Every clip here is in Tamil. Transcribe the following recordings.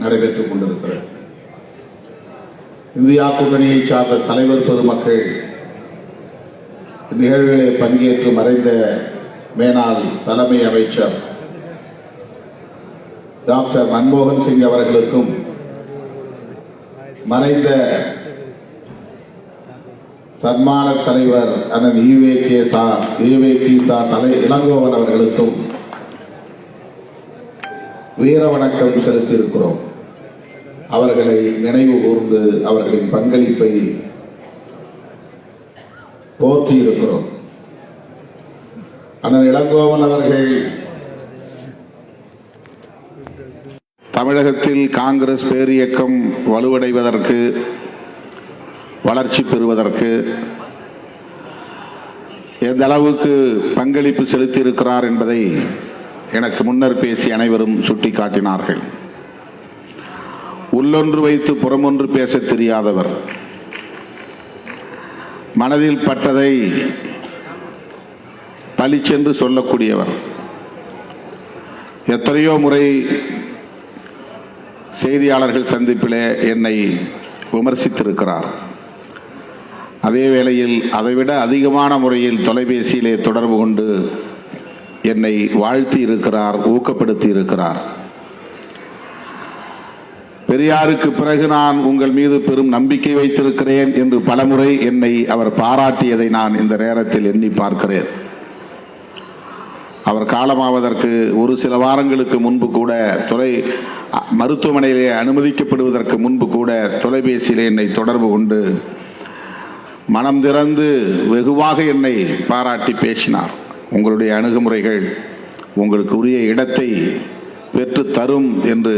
நடைபெற்றுக் கொண்டிருக்கிறது. இந்தியா கூட்டணியை சார்ந்த தலைவர் பெருமக்கள் நிகழ்வுகளை பங்கேற்று மறைந்த மேனாள் தலைமை அமைச்சர் டாக்டர் மன்மோகன் சிங் அவர்களுக்கும் மறைந்த சன்மான தலைவர் அண்ணன் ஈவே.கி.சா. இளங்கோவன் அவர்களுக்கும் வீர வணக்கம் செலுத்தியிருக்கிறோம். அவர்களை நினைவு கூர்ந்து அவர்களின் பங்களிப்பை போற்றியிருக்கிறோம். அண்ணன் இளங்கோவன் அவர்கள் தமிழகத்தில் காங்கிரஸ் பேரியக்கம் வலுவடைவதற்கு, வளர்ச்சி பெறுவதற்கு எந்த அளவுக்கு பங்களிப்பு செலுத்தியிருக்கிறார் என்பதை எனக்கு முன்னர் பேசிய அனைவரும் சுட்டிக்காட்டினார்கள். உள்ளொன்று வைத்து புறமொன்று பேச தெரியாதவர், மனதில் பட்டதை பளிச்சென்று சொல்லக்கூடியவர். எத்தனையோ முறை செய்தியாளர்கள் சந்திப்பிலே என்னை விமர்சித்திருக்கிறார். அதே வேளையில் அதைவிட அதிகமான முறையில் தொலைபேசியிலே தொடர்பு கொண்டு என்னை வாழ்த்தி இருக்கிறார், ஊக்கப்படுத்தி இருக்கிறார். பெரியாருக்கு பிறகு நான் உங்கள் மீது பெரும் நம்பிக்கை வைத்திருக்கிறேன் என்று பலமுறை என்னை அவர் பாராட்டியதை நான் இந்த நேரத்தில் எண்ணி பார்க்கிறேன். அவர் காலமாவதற்கு ஒரு சில வாரங்களுக்கு முன்பு கூட மருத்துவமனையிலே அனுமதிக்கப்படுவதற்கு முன்பு கூட தொலைபேசியிலே என்னை தொடர்பு கொண்டு மனம் திறந்து வெகுவாக என்னை பாராட்டி பேசினார். உங்களுடைய அணுகுமுறைகள் உங்களுக்கு உரிய இடத்தை பெற்று தரும் என்று,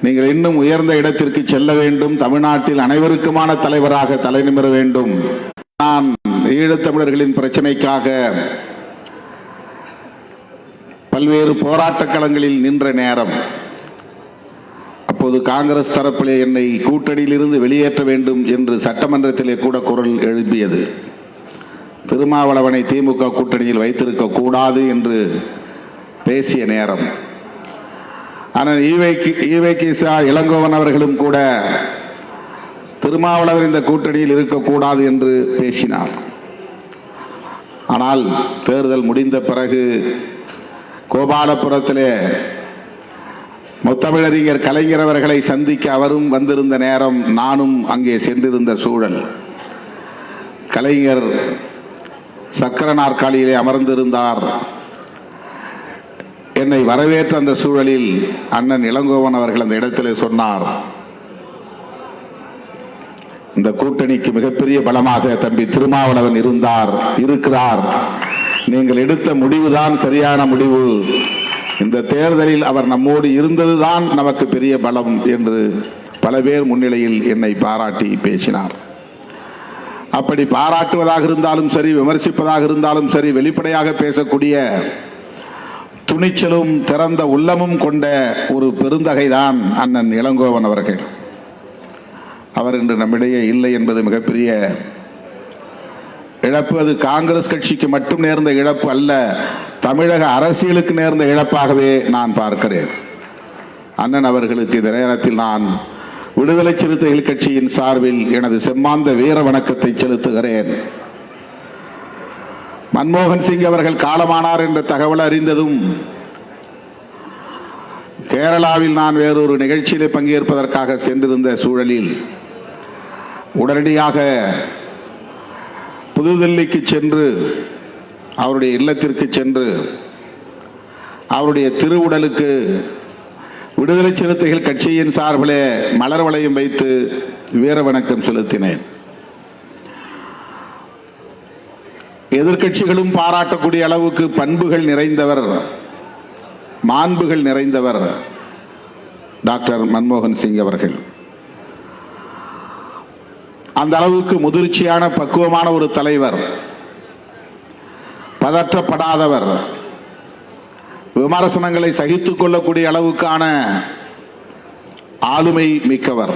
நீங்கள் இன்னும் உயர்ந்த இடத்திற்கு செல்ல வேண்டும், தமிழ்நாட்டில் அனைவருக்குமான தலைவராக தலைநிமிர வேண்டும். நான் ஈழத்தமிழர்களின் பிரச்சனைக்காக பல்வேறு போராட்ட களங்களில் நின்ற நேரம், அப்போது காங்கிரஸ் தரப்பிலே என்னை கூட்டணியில் இருந்து வெளியேற்ற வேண்டும் என்று சட்டமன்றத்திலே கூட குரல் எழுப்பியது. திருமாவளவனை திமுக கூட்டணியில் வைத்திருக்க கூடாது என்று பேசிய நேரம், ஆனால் ஈவே.கி.சா. இளங்கோவன் அவர்களும் கூட திருமாவளவன் இந்த கூட்டணியில் இருக்கக்கூடாது என்று பேசினார். ஆனால் தேர்தல் முடிந்த பிறகு கோபாலபுரத்திலே முத்தமிழறிஞர் கலைஞர் அவர்களை சந்திக்க அவரும் வந்திருந்த நேரம், நானும் அங்கே சென்றிருந்த சூழல், கலைஞர் சக்கர நாற்காலியிலே அமர்ந்திருந்தார். என்னை வரவேற்ற அந்த சூழலில் அண்ணன் இளங்கோவன் அவர்கள் அந்த இடத்திலே சொன்னார், இந்த கூட்டணிக்கு மிகப்பெரிய பலமாக தம்பி திருமாவளவன் இருக்கிறார். நீங்கள் எடுத்த முடிவுதான் சரியான முடிவு. இந்த தேர்தலில் அவர் நம்மோடு இருந்ததுதான் நமக்கு பெரிய பலம் என்று பல பேர் முன்னிலையில் என்னை பாராட்டி பேசினார். அப்படி பாராட்டுவதாக இருந்தாலும் சரி, விமர்சிப்பதாக இருந்தாலும் சரி, வெளிப்படையாக பேசக்கூடிய துணிச்சலும் திறந்த உள்ளமும் கொண்ட ஒரு பெருந்தகைதான் அண்ணன் இளங்கோவன் அவர்கள். அவர் இன்று நம்மிடையே இல்லை என்பது மிகப்பெரிய இழப்பு. அது காங்கிரஸ் கட்சிக்கு மட்டும் நேர்ந்த இழப்பு அல்ல, தமிழக அரசியலுக்கு நேர்ந்த இழப்பாகவே நான் பார்க்கிறேன். அண்ணன் அவர்களுக்கு இந்த நேரத்தில் நான் விடுதலை சிறுத்தைகள் கட்சியின் சார்பில் எனது செம்மாந்த வீர வணக்கத்தை செலுத்துகிறேன். மன்மோகன் சிங் அவர்கள் காலமானார் என்ற தகவல் அறிந்ததும் கேரளாவில் நான் வேறொரு நிகழ்ச்சியிலே பங்கேற்பதற்காக சென்றிருந்த சூழலில் உடனடியாக புதுதில்லிக்கு சென்று அவருடைய இல்லத்திற்கு சென்று அவருடைய திருவுடலுக்கு விடுதலை சிறுத்தைகள் கட்சியின் சார்பிலே மலர் வளையம் வைத்து வீர வணக்கம் செலுத்தினேன். எதிர்க்கட்சிகளும் பாராட்டக்கூடிய அளவுக்கு பண்புகள் நிறைந்தவர், மாண்புகள் நிறைந்தவர் டாக்டர் மன்மோகன் சிங் அவர்கள். அந்த அளவுக்கு முதிர்ச்சியான பக்குவமான ஒரு தலைவர், பதற்றப்படாதவர், விமர்சனங்களை சகித்துக் கொள்ளக்கூடிய அளவுக்கான ஆளுமை மிக்கவர்.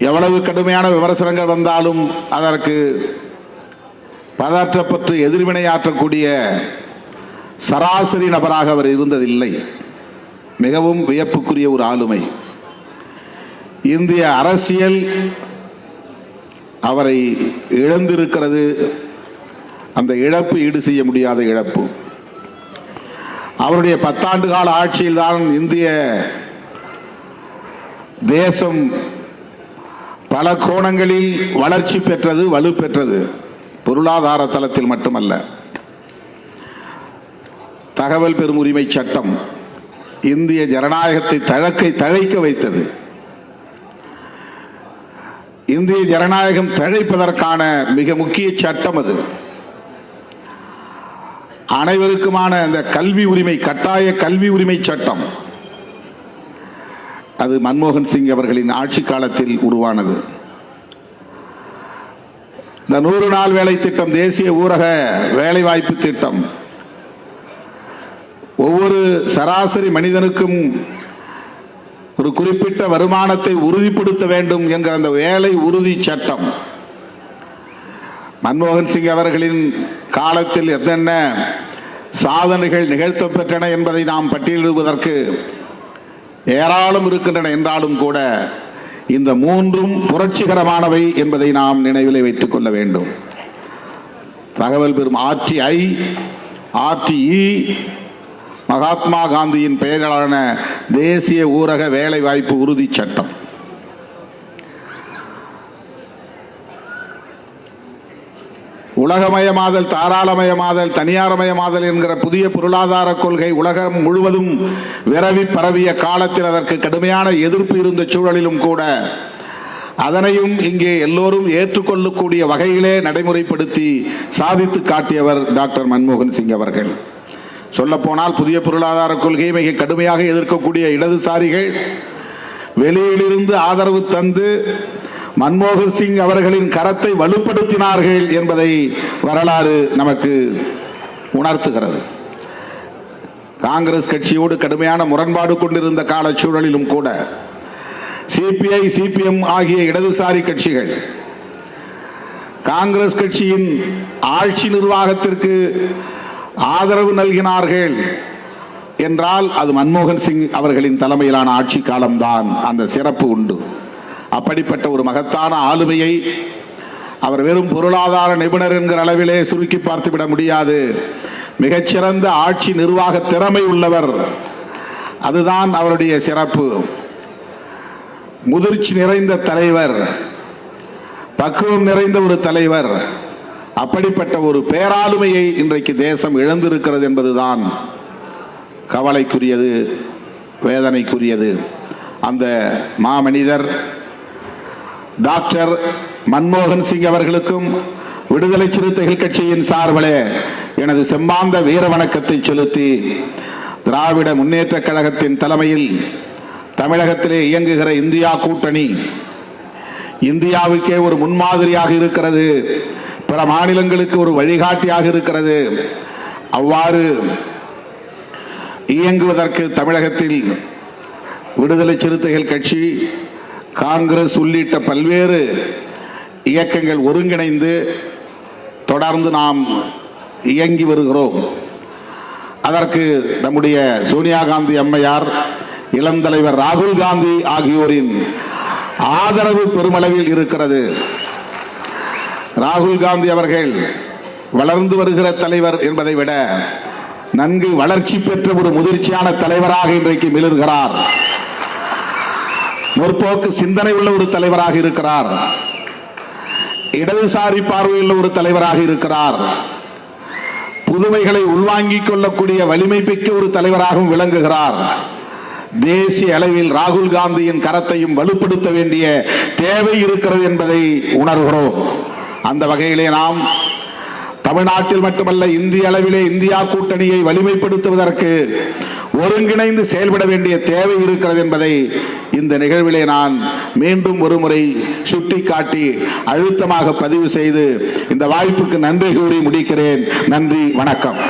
எவ்வளவு கடுமையான விமர்சனங்கள் வந்தாலும் அதற்கு பதற்றப்பட்டு எதிர்வினையாற்றக்கூடிய சராசரி நபராக அவர் இருந்ததில்லை. மிகவும் வியப்புக்குரிய ஒரு ஆளுமை. இந்திய அரசியல் அவரை இழந்திருக்கிறது. அந்த இழப்பு ஈடு செய்ய முடியாத இழப்பு. அவருடைய 10 ஆண்டு கால ஆட்சியில்தான் இந்திய தேசம் பல கோணங்களில் வளர்ச்சி பெற்றது, வலுப்பெற்றது. பொருளாதார தளத்தில் மட்டுமல்ல. தகவல் பெறும் உரிமை சட்டம் இந்திய ஜனநாயகத்தை தழைக்க வைத்தது. இந்திய ஜனநாயகம் தழைப்பதற்கான மிக முக்கிய சட்டம் அது. அனைவருக்குமான அந்த கல்வி உரிமை, கட்டாய கல்வி உரிமை சட்டம், அது மன்மோகன் சிங் அவர்களின் ஆட்சி காலத்தில் உருவானது. இந்த 100 நாள் வேலை திட்டம், தேசிய ஊரக வேலைவாய்ப்பு திட்டம், ஒவ்வொரு சராசரி மனிதனுக்கும் ஒரு குறிப்பிட்ட வருமானத்தை உறுதிப்படுத்த வேண்டும் என்கிற அந்த வேலை உறுதி சட்டம் மன்மோகன் சிங் அவர்களின் காலத்தில் என்னென்ன சாதனைகள் நிகழ்த்தப்பெற்றன என்பதை நாம் பட்டியலிடுவதற்கு ஏராளம் இருக்கின்றன. என்றாலும் கூட இந்த 3ம் புரட்சிகரமானவை என்பதை நாம் நினைவில் வைத்துக் கொள்ள வேண்டும். தகவல் பெறும் RTI, RTE, மகாத்மா காந்தியின் பெயரான தேசிய ஊரக வேலை வாய்ப்பு உறுதி சட்டம். உலகமயமாதல், தாராளமயமாதல், தனியார்மயமாதல் என்கிற புதிய பொருளாதார கொள்கை உலகம் முழுவதும் விரவி பரவிய காலத்தில் அதற்கு கடுமையான எதிர்ப்பு இருந்த சூழலிலும் கூட அதனையும் இங்கே எல்லோரும் ஏற்றுக்கொள்ளக்கூடிய வகையிலே நடைமுறைப்படுத்தி சாதித்து காட்டியவர் டாக்டர் மன்மோகன் சிங் அவர்கள். சொல்லப்போனால் புதிய பொருளாதார கொள்கையை மிக கடுமையாக எதிர்க்கக்கூடிய இடதுசாரிகள் வெளியிலிருந்து ஆதரவு தந்து மன்மோகன் சிங் அவர்களின் கரத்தை வலுப்படுத்தினார்கள் என்பதை வரலாறு நமக்கு உணர்த்துகிறது. காங்கிரஸ் கட்சியோடு கடுமையான முரண்பாடு கொண்டிருந்த கால சூழலிலும் கூட CPI, CPM ஆகிய இடதுசாரி கட்சிகள் காங்கிரஸ் கட்சியின் ஆட்சி நிர்வாகத்திற்கு ஆதரவு நல்கினார்கள் என்றால் அது மன்மோகன் சிங் அவர்களின் தலைமையிலான ஆட்சி காலம்தான். அந்த சிறப்பு உண்டு. அப்படிப்பட்ட ஒரு மகத்தான ஆளுமையை அவர் வெறும் பொருளாதார நிபுணர் என்கிற அளவிலே சுருக்கி பார்த்துவிட முடியாது. மிகச்சிறந்த ஆட்சி நிர்வாக திறமை உள்ளவர். அதுதான் அவருடைய சிறப்பு. முதிர்ச்சி நிறைந்த தலைவர், பக்குவம் நிறைந்த ஒரு தலைவர். அப்படிப்பட்ட ஒரு பேராளுமையை இன்றைக்கு தேசம் இழந்திருக்கிறது என்பதுதான் கவலைக்குரியது, வேதனைக்குரியது. அந்த மாமனிதர் டாக்டர் மன்மோகன் சிங் அவர்களுக்கும் விடுதலை சிறுத்தைகள் கட்சியின் சார்பிலே எனது செம்மாந்த வீர வணக்கத்தை செலுத்தி, திராவிட முன்னேற்ற கழகத்தின் தலைமையில் தமிழகத்திலே இயங்குகிற இந்தியா கூட்டணி இந்தியாவுக்கே ஒரு முன்மாதிரியாக இருக்கிறது, பிற மாநிலங்களுக்கு ஒரு வழிகாட்டியாக இருக்கிறது. அவ்வாறு இயங்குவதற்கு தமிழகத்தில் விடுதலை சிறுத்தைகள் கட்சி, காங்கிரஸ் உள்ளிட்ட பல்வேறு இயக்கங்கள் ஒருங்கிணைந்து தொடர்ந்து நாம் இயங்கி வருகிறோம். அதற்கு நம்முடைய சோனியா காந்தி அம்மையார், இளம் தலைவர் ராகுல் காந்தி ஆகியோரின் ஆதரவு பெருமளவில் இருக்கிறது. ராகுல் காந்தி அவர்கள் வளர்ந்து வருகிற தலைவர் என்பதை விட நன்கு வளர்ச்சி பெற்ற ஒரு முதிர்ச்சியான தலைவராக இன்றைக்கு மிளிர்கிறார். முற்போக்கு சிந்தனை உள்ள ஒரு தலைவராக இருக்கிறார். இடதுசாரி பார்வையுள்ள ஒரு தலைவராக இருக்கிறார். புதுமைகளை உள்வாங்கிக் கொள்ளக்கூடிய வலிமை மிக்க ஒரு தலைவராகவும் விளங்குகிறார். தேசிய அளவில் ராகுல் காந்தியின் கரத்தையும் வலுப்படுத்த வேண்டிய தேவை இருக்கிறது என்பதை உணர்கிறோம். அந்த வகையிலே நாம் தமிழ்நாட்டில் மட்டுமல்ல, இந்திய அளவிலே இந்தியா கூட்டணியை வலிமைப்படுத்துவதற்கு ஒருங்கிணைந்து செயல்பட வேண்டிய தேவை இருக்கிறது என்பதை இந்த நிகழ்விலே நான் மீண்டும் ஒருமுறை சுட்டிக்காட்டி அழுத்தமாக பதிவு செய்து இந்த வாய்ப்புக்கு நன்றி கூறி முடிக்கிறேன். நன்றி, வணக்கம்.